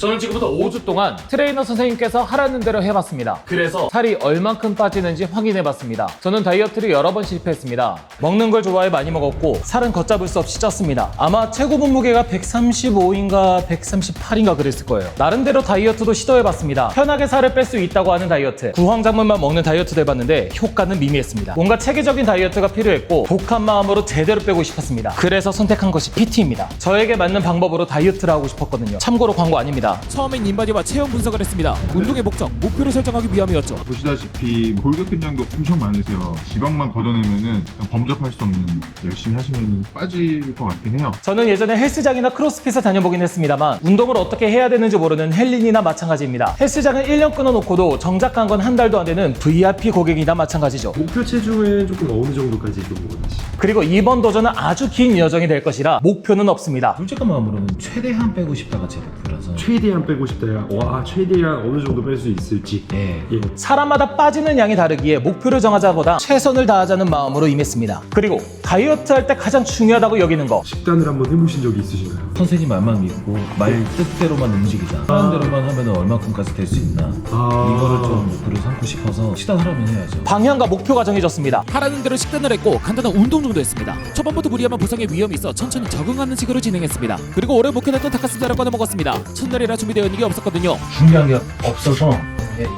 저는 지금부터 5주 동안 트레이너 선생님께서 하라는 대로 해봤습니다. 그래서 살이 얼만큼 빠지는지 확인해봤습니다. 저는 다이어트를 여러 번 실패했습니다. 먹는 걸 좋아해 많이 먹었고 살은 걷잡을 수 없이 쪘습니다. 아마 최고 몸무게가 135인가 138인가 그랬을 거예요. 나름대로 다이어트도 시도해봤습니다. 편하게 살을 뺄 수 있다고 하는 다이어트, 구황작물만 먹는 다이어트도 해봤는데 효과는 미미했습니다. 뭔가 체계적인 다이어트가 필요했고 독한 마음으로 제대로 빼고 싶었습니다. 그래서 선택한 것이 PT입니다. 저에게 맞는 방법으로 다이어트를 하고 싶었거든요. 참고로 광고 아닙니다. 처음엔 인바디와 체형 분석을 했습니다. 운동의 목적, 목표를 설정하기 위함이었죠. 보시다시피 골격근량도 엄청 많으세요. 지방만 걷어내면은 범접할 수 없는, 열심히 하시면 빠질 것 같긴 해요. 저는 예전에 헬스장이나 크로스핏을 다녀보긴 했습니다만 운동을 어떻게 해야 되는지 모르는 헬린이나 마찬가지입니다. 헬스장을 1년 끊어놓고도 정작 간 건 한 달도 안 되는 VIP 고객이나 마찬가지죠. 목표 체중은 조금 어느 정도까지 좀 원하시죠? 그리고 이번 도전은 아주 긴 여정이 될 것이라 목표는 없습니다. 솔직한 마음으로는 최대한 빼고 싶다가 제 목표라서. 최대한 빼고 싶다야. 와, 최대한 어느 정도 뺄 수 있을지. 예. 사람마다 빠지는 양이 다르기에 목표를 정하자보다 최선을 다하자는 마음으로 임했습니다. 그리고 다이어트 할 때 가장 중요하다고 여기는 거, 식단을 한번 해보신 적이 있으신가요? 선생님 말만 믿고 말 뜻대로만 움직이자. 하는 대로만 하면 얼마큼까지 될 수 있나. 이거를 좀 목표로 삼고 싶어서 식단하라면 해야죠. 방향과 목표가 정해졌습니다. 하라는 대로 식단을 했고 간단한 운동 정도 했습니다. 초반부터 무리하면 부상의 위험이 있어 천천히 적응하는 식으로 진행했습니다. 그리고 올해 목표했던 닭가슴살을 꺼내 먹었습니다. 첫날이라 준비되어 있는 게 없었거든요. 준비한 게 없어서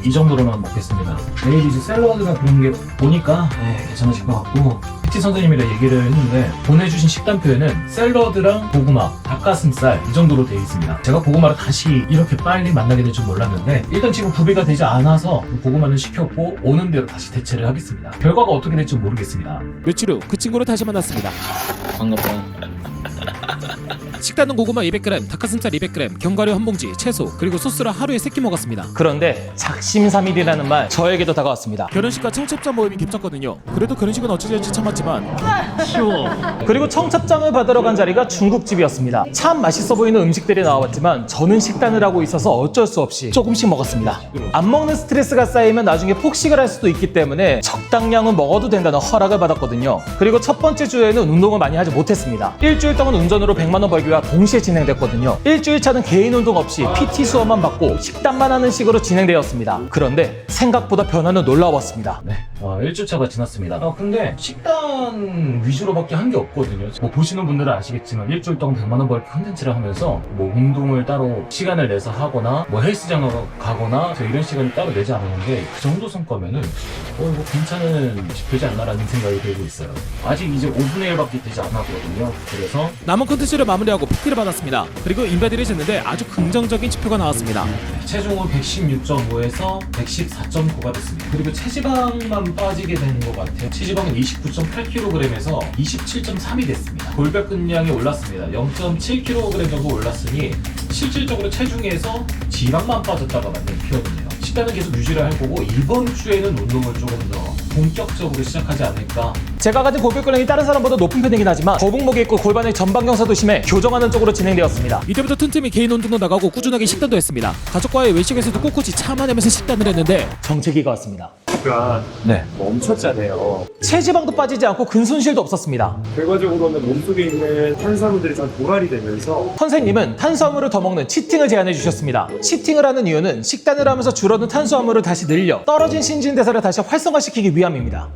이 정도로만 먹겠습니다. 내일 이제 샐러드나 그런 게 보니까 괜찮으실 것 같고, PT 선생님이랑 얘기를 했는데 보내주신 식단표에는 샐러드랑 고구마, 닭가슴살 이 정도로 되어 있습니다. 제가 고구마를 다시 이렇게 빨리 만나게 될 줄 몰랐는데 일단 지금 구비가 되지 않아서 고구마는 시켰고 오는 대로 다시 대체를 하겠습니다. 결과가 어떻게 될지 모르겠습니다. 며칠 후 그 친구를 다시 만났습니다. 반갑다. 식단은 고구마 200g, 닭가슴살 200g, 견과류 한 봉지, 채소, 그리고 소스를 하루에 3끼 먹었습니다. 그런데 작심삼일이라는 말 저에게도 다가왔습니다. 결혼식과 청첩자 모임이 겹쳤거든요. 그래도 결혼식은 어찌저찌 참았지만 그리고 청첩장을 받으러 간 자리가 중국집이었습니다. 참 맛있어 보이는 음식들이 나와봤지만 저는 식단을 하고 있어서 어쩔 수 없이 조금씩 먹었습니다. 안 먹는 스트레스가 쌓이면 나중에 폭식을 할 수도 있기 때문에 적당량은 먹어도 된다는 허락을 받았거든요. 그리고 첫 번째 주에는 운동을 많이 하지 못했습니다. 일주일 동안 운전으로 100만 원 벌기가 동시에 진행됐거든요. 일주일 차는 개인 운동 없이 PT 수업만 받고 식단만 하는 식으로 진행되었습니다. 그런데 생각보다 변화는 놀라웠습니다. 네, 일주차가 지났습니다. 근데 식단 위주로밖에 한 게 없거든요. 뭐 보시는 분들은 아시겠지만 일주일 동안 100만 원 벌기 컨텐츠를 하면서 뭐 운동을 따로 시간을 내서 하거나 뭐 헬스장을 가거나 이런 시간을 따로 내지 않았는데 그 정도 성과면은 이거 괜찮은 지표지 않나라는 생각이 들고 있어요. 아직 이제 5분의 1밖에 되지 않았거든요. 그래서 남은 컨텐츠를 마무리하고 PT를 받았습니다. 그리고 인바디를 쟀는데 아주 긍정적인 지표가 나왔습니다. 체중은 116.5에서 114.9가 됐습니다. 그리고 체지방만 빠지게 되는 것 같아요. 체지방은 29.8kg에서 27.3이 됐습니다. 골격근량이 올랐습니다. 0.7kg 정도 올랐으니 실질적으로 체중에서 지방만 빠졌다가 맞는 표현이에요. 식단은 계속 유지를 할 거고 이번 주에는 운동을 조금 더 본격적으로 시작하지 않을까. 제가 가진 골격근량이 다른 사람보다 높은 편이긴 하지만 거북목이 있고 골반의 전방 경사도 심해 교정하는 쪽으로 진행되었습니다. 이때부터 틈틈이 개인 운동도 나가고 꾸준하게 식단도 했습니다. 가족과의 외식에서도 꿋꿋이 참아내면서 식단을 했는데 정체기가 왔습니다. 그러니까 네. 멈췄잖아요. 체지방도 빠지지 않고 근손실도 없었습니다. 결과적으로는 몸속에 있는 탄수화물들이 다 도달이 되면서 선생님은 탄수화물을 더 먹는 치팅을 제안해 주셨습니다. 치팅을 하는 이유는 식단을 하면서 줄어든 탄수화물을 다시 늘려 떨어진 신진대사를 다시 활성화시키기 위함입니다.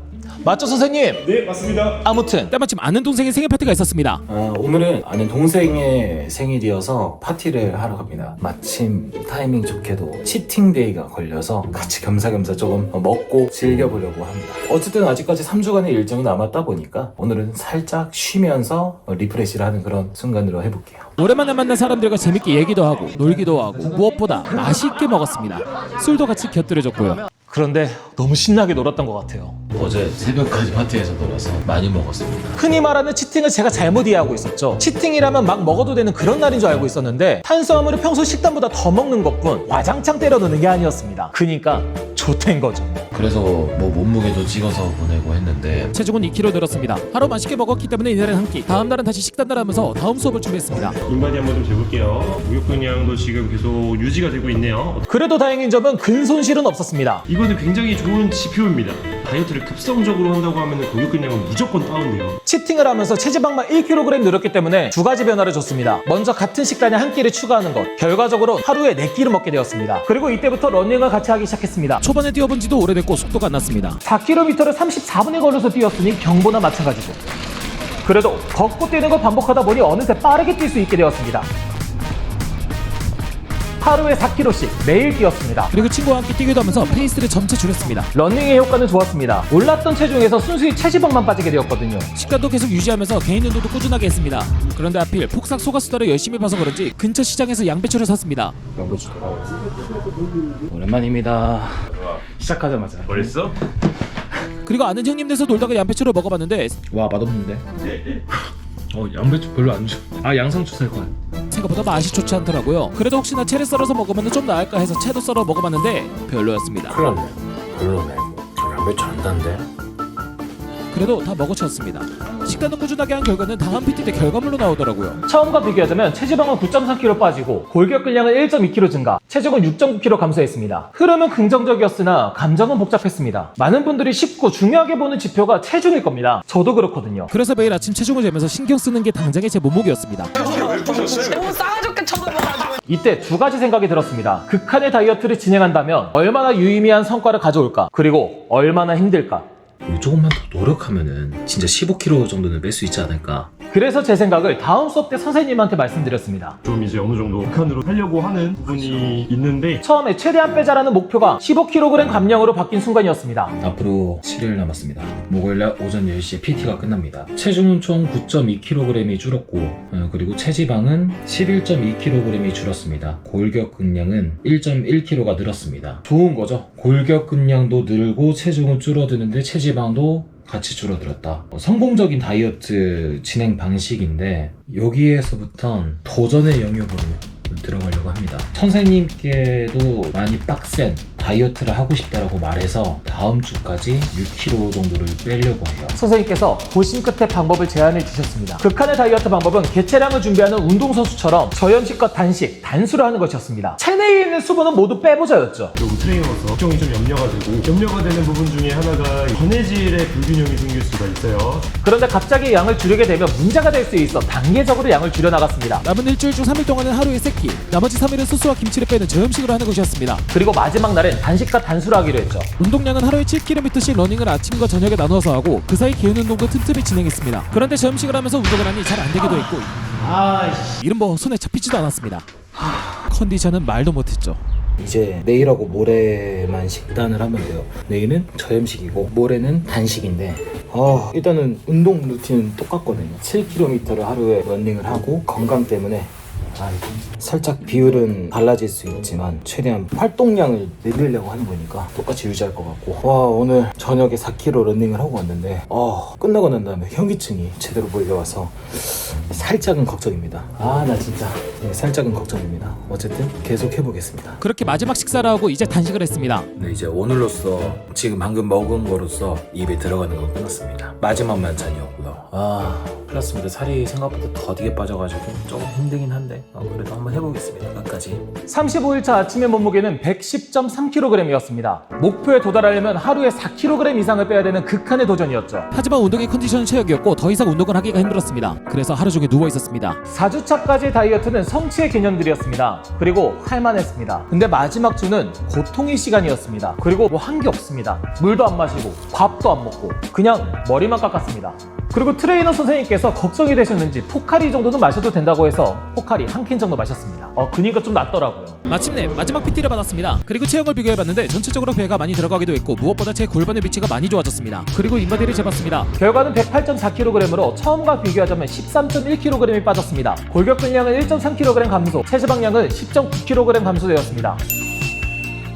맞죠, 선생님? 네, 맞습니다. 아무튼 때마침 아는 동생의 생일 파티가 있었습니다. 오늘은 아는 동생의 생일이어서 파티를 하러 갑니다. 마침 타이밍 좋게도 치팅데이가 걸려서 같이 겸사겸사 조금 먹고 즐겨보려고 합니다. 어쨌든 아직까지 3주간의 일정이 남았다 보니까 오늘은 살짝 쉬면서 리프레시를 하는 그런 순간으로 해볼게요. 오랜만에 만난 사람들과 재밌게 얘기도 하고 놀기도 하고 무엇보다 맛있게 먹었습니다. 술도 같이 곁들여졌고요. 그런데 너무 신나게 놀았던 것 같아요. 어제 새벽까지 파티에서 놀아서 많이 먹었습니다. 흔히 말하는 치팅을 제가 잘못 이해하고 있었죠. 치팅이라면 막 먹어도 되는 그런 날인 줄 알고 있었는데 탄수화물을 평소 식단보다 더 먹는 것뿐 와장창 때려 넣는 게 아니었습니다. 그니까 좋댄 거죠. 그래서 뭐 몸무게도 찍어서 보내고 했는데 체중은 2kg 늘었습니다. 하루 맛있게 먹었기 때문에 이날은 한 끼, 다음 날은 다시 식단을 하면서 다음 수업을 준비했습니다. 인바디 한번 좀 재볼게요. 목욕근량도 지금 계속 유지가 되고 있네요. 그래도 다행인 점은 근손실은 없었습니다. 이거는 굉장히 좋은 지표입니다. 다이어트를 급성적으로 한다고 하면 골격근량은 무조건 다운돼요. 치팅을 하면서 체지방만 1kg 늘었기 때문에 두 가지 변화를 줬습니다. 먼저 같은 식단에 한 끼를 추가하는 것, 결과적으로 하루에 4끼를 먹게 되었습니다. 그리고 이때부터 러닝을 같이 하기 시작했습니다. 초반에 뛰어본 지도 오래됐고 속도가 안 났습니다. 4km를 34분에 걸려서 뛰었으니 경보나 마찬가지죠. 그래도 걷고 뛰는 걸 반복하다 보니 어느새 빠르게 뛸 수 있게 되었습니다. 하루에 4km씩 매일 뛰었습니다. 그리고 친구와 함께 뛰기도 하면서 페이스를 점차 줄였습니다. 러닝의 효과는 좋았습니다. 올랐던 체중에서 순수히 체지방만 빠지게 되었거든요. 식단도 계속 유지하면서 개인 운동도 꾸준하게 했습니다. 그런데 하필 폭삭 소가수다를 열심히 봐서 그런지 근처 시장에서 양배추를 샀습니다. 오랜만입니다. 시작하자마자. 벌써? 그리고 아는 형님네서 놀다가 양배추를 먹어봤는데 와, 맛없는데? 양배추 별로 안 좋아. 양상추 살 거야. 생각보다 맛이 좋지 않더라고요. 그래도 혹시나 채를 썰어서 먹으면 좀 나을까 해서 채도 썰어 먹어봤는데 별로였습니다. 별로네. 양배추 안 단데? 그래도 다 먹어쳤습니다. 식단을 꾸준하게 한 결과는 다음 PT 때 결과물로 나오더라고요. 처음과 비교하자면 체지방은 9.3kg 빠지고 골격근량은 1.2kg 증가, 체중은 6.9kg 감소했습니다. 흐름은 긍정적이었으나 감정은 복잡했습니다. 많은 분들이 쉽고 중요하게 보는 지표가 체중일 겁니다. 저도 그렇거든요. 그래서 매일 아침 체중을 재면서 신경 쓰는 게 당장의 제 몸무게였습니다. 너무 싸가지없게 쳐다봐가지고. 이때 두 가지 생각이 들었습니다. 극한의 다이어트를 진행한다면 얼마나 유의미한 성과를 가져올까? 그리고 얼마나 힘들까? 조금만 더 노력하면은 진짜 15kg 정도는 뺄 수 있지 않을까. 그래서 제 생각을 다음 수업 때 선생님한테 말씀드렸습니다. 좀 이제 어느 정도 극한으로 하려고 하는 부분이 있는데 처음에 최대한 빼자라는 목표가 15kg 감량으로 바뀐 순간이었습니다. 앞으로 7일 남았습니다. 목요일날 오전 10시에 PT가 끝납니다. 체중은 총 9.2kg이 줄었고 그리고 체지방은 11.2kg이 줄었습니다. 골격근량은 1.1kg가 늘었습니다. 좋은 거죠. 골격근량도 늘고 체중은 줄어드는데 체지방도 같이 줄어들었다. 성공적인 다이어트 진행 방식인데 여기에서부턴 도전의 영역으로 들어가려고 합니다. 선생님께도 많이 빡센 다이어트를 하고 싶다라고 말해서 다음 주까지 6kg 정도를 빼려고 해요. 선생님께서 고심 끝에 방법을 제안해 주셨습니다. 극한의 다이어트 방법은 개체량을 준비하는 운동선수처럼 저염식과 단식, 단수를 하는 것이었습니다. 체내에 있는 수분은 모두 빼보자였죠. 그리고 트레이너로서 걱정이 좀 염려가 되고 염려가 되는 부분 중에 하나가 전해질의 불균형이 생길 수가 있어요. 그런데 갑자기 양을 줄이게 되면 문제가 될 수 있어 단계적으로 양을 줄여나갔습니다. 남은 일주일 중 3일 동안은 하루에 3끼, 나머지 3일은 소스와 김치를 빼는 저염식으로 하는 것이었습니다. 그리고 마지막 날엔 단식과 단수를 하기로 했죠. 운동량은 하루에 7km씩 러닝을 아침과 저녁에 나눠서 하고 그 사이 개인 운동도 틈틈이 진행했습니다. 그런데 저염식을 하면서 운동을 하니 잘 안 되기도 했고 이런 뭐 손에 잡히지도 않았습니다. 컨디션은 말도 못했죠. 이제 내일하고 모레만 식단을 하면 돼요. 내일은 저염식이고 모레는 단식인데 일단은 운동 루틴은 똑같거든요. 7km를 하루에 러닝을 하고 건강 때문에 살짝 비율은 달라질 수 있지만 최대한 활동량을 늘리려고 하는 거니까 똑같이 유지할 것 같고 오늘 저녁에 4km 러닝을 하고 왔는데 끝나고 난 다음에 현기증이 제대로 몰려와서 살짝은 걱정입니다. 나 진짜 살짝은 걱정입니다. 어쨌든 계속 해보겠습니다. 그렇게 마지막 식사를 하고 이제 단식을 했습니다. 네, 이제 오늘로써 지금 방금 먹은 거로써 입에 들어가는 건 끝났습니다. 마지막 만찬이었고요. 끝났습니다. 살이 생각보다 더디게 빠져가지고 조금 힘들긴 한데 그래도 한번 해보겠습니다. 끝까지. 35일차 아침의 몸무게는 110.3kg이었습니다. 목표에 도달하려면 하루에 4kg 이상을 빼야 되는 극한의 도전이었죠. 하지만 운동의 컨디션은 최악이었고 더 이상 운동을 하기가 힘들었습니다. 그래서 하루 종일 누워 있었습니다. 4주차까지 다이어트는 성취의 개념들이었습니다. 그리고 할만했습니다. 근데 마지막 주는 고통의 시간이었습니다. 그리고 뭐 한 게 없습니다. 물도 안 마시고 밥도 안 먹고 그냥 머리만 깎았습니다. 그리고 트레이너 선생님께서 걱정이 되셨는지 포카리 정도는 마셔도 된다고 해서 포카리 한 캔 정도 마셨습니다. 그니까 좀 낫더라고요. 마침내 마지막 PT를 받았습니다. 그리고 체형을 비교해봤는데 전체적으로 배가 많이 들어가기도 했고 무엇보다 제 골반의 위치가 많이 좋아졌습니다. 그리고 인바디를 재봤습니다. 결과는 108.4kg으로 처음과 비교하자면 13.1kg이 빠졌습니다. 골격근량은 1.3kg 감소, 체지방량은 10.9kg 감소되었습니다.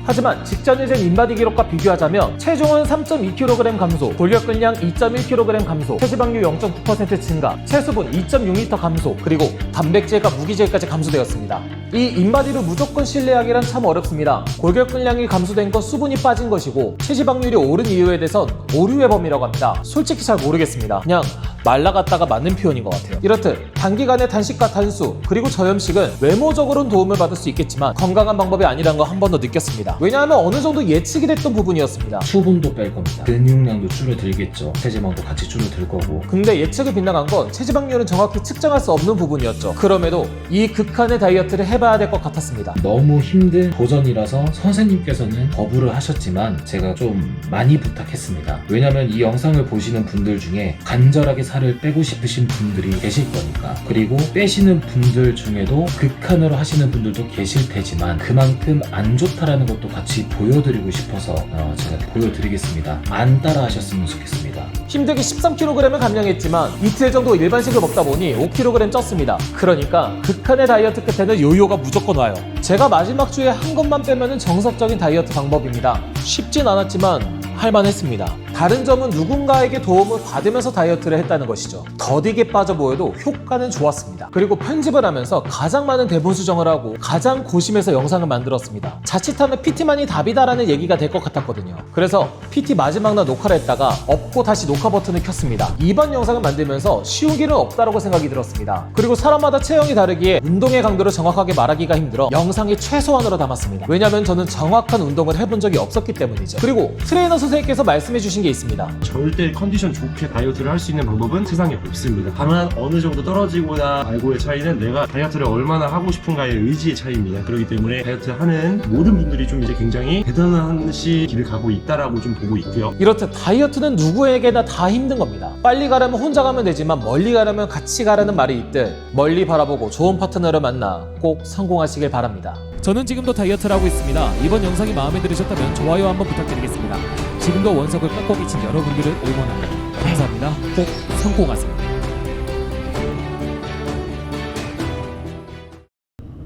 하지만 직전에 잰 인바디 기록과 비교하자면 체중은 3.2kg 감소, 골격근량 2.1kg 감소, 체지방률 0.9% 증가, 체수분 2.6L 감소, 그리고 단백질과 무기질까지 감소되었습니다. 이 인바디를 무조건 신뢰하기란 참 어렵습니다. 골격근량이 감소된 건 수분이 빠진 것이고 체지방률이 오른 이유에 대해선 오류의 범위라고 합니다. 솔직히 잘 모르겠습니다. 그냥 말라갔다가 맞는 표현인 것 같아요. 이렇듯 단기간에 단식과 단수 그리고 저염식은 외모적으로는 도움을 받을 수 있겠지만 건강한 방법이 아니라는 거 한 번 더 느꼈습니다. 왜냐하면 어느 정도 예측이 됐던 부분이었습니다. 수분도 뺄 겁니다. 근육량도 줄어들겠죠. 체지방도 같이 줄어들 거고. 근데 예측이 빗나간 건 체지방률은 정확히 측정할 수 없는 부분이었죠. 그럼에도 이 극한의 다이어트를 해봐야 될 것 같았습니다. 너무 힘든 도전이라서 선생님께서는 거부를 하셨지만 제가 좀 많이 부탁했습니다. 왜냐면 이 영상을 보시는 분들 중에 간절하게 살을 빼고 싶으신 분들이 계실 거니까. 그리고 빼시는 분들 중에도 극한으로 하시는 분들도 계실 테지만 그만큼 안 좋다라는 것도 같이 보여드리고 싶어서 제가 보여드리겠습니다. 안 따라 하셨으면 좋겠습니다. 힘들게 13kg을 감량했지만 이틀 정도 일반식을 먹다 보니 5kg 쪘습니다. 그러니까 극한의 다이어트 끝에는 요요가 무조건 와요. 제가 마지막 주에 한 것만 빼면 정석적인 다이어트 방법입니다. 쉽진 않았지만 할만했습니다. 다른 점은 누군가에게 도움을 받으면서 다이어트를 했다는 것이죠. 더디게 빠져 보여도 효과는 좋았습니다. 그리고 편집을 하면서 가장 많은 대본 수정을 하고 가장 고심해서 영상을 만들었습니다. 자칫하면 PT만이 답이다라는 얘기가 될 것 같았거든요. 그래서 PT 마지막 날 녹화를 했다가 업고 다시 녹화 버튼을 켰습니다. 이번 영상을 만들면서 쉬운 길은 없다라고 생각이 들었습니다. 그리고 사람마다 체형이 다르기에 운동의 강도를 정확하게 말하기가 힘들어 영상이 최소한으로 담았습니다. 왜냐면 저는 정확한 운동을 해본 적이 없었기 때문이죠. 그리고 트레이너 선생님께서 말씀해 주신 게 있습니다. 절대 컨디션 좋게 다이어트를 할 수 있는 방법은 세상에 없습니다. 다만 어느 정도 떨어지거나 말고의 차이는 내가 다이어트를 얼마나 하고 싶은가의 의지의 차이입니다. 그렇기 때문에 다이어트 하는 모든 분들이 좀 이제 굉장히 대단한 길을 가고 있다라고 좀 보고 있고요. 이렇듯 다이어트는 누구에게나 다 힘든 겁니다. 빨리 가려면 혼자 가면 되지만 멀리 가려면 같이 가라는 말이 있듯 멀리 바라보고 좋은 파트너를 만나 꼭 성공하시길 바랍니다. 저는 지금도 다이어트를 하고 있습니다. 이번 영상이 마음에 들으셨다면 좋아요 한번 부탁드리겠습니다. 지금도 원석을 꽉꽉 미친 여러분들을 응원합니다. 감사합니다. 꼭 성공하세요.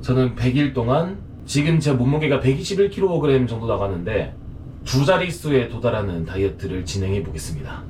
저는 100일 동안 지금 제 몸무게가 121kg 정도 나가는데 두 자릿수에 도달하는 다이어트를 진행해 보겠습니다.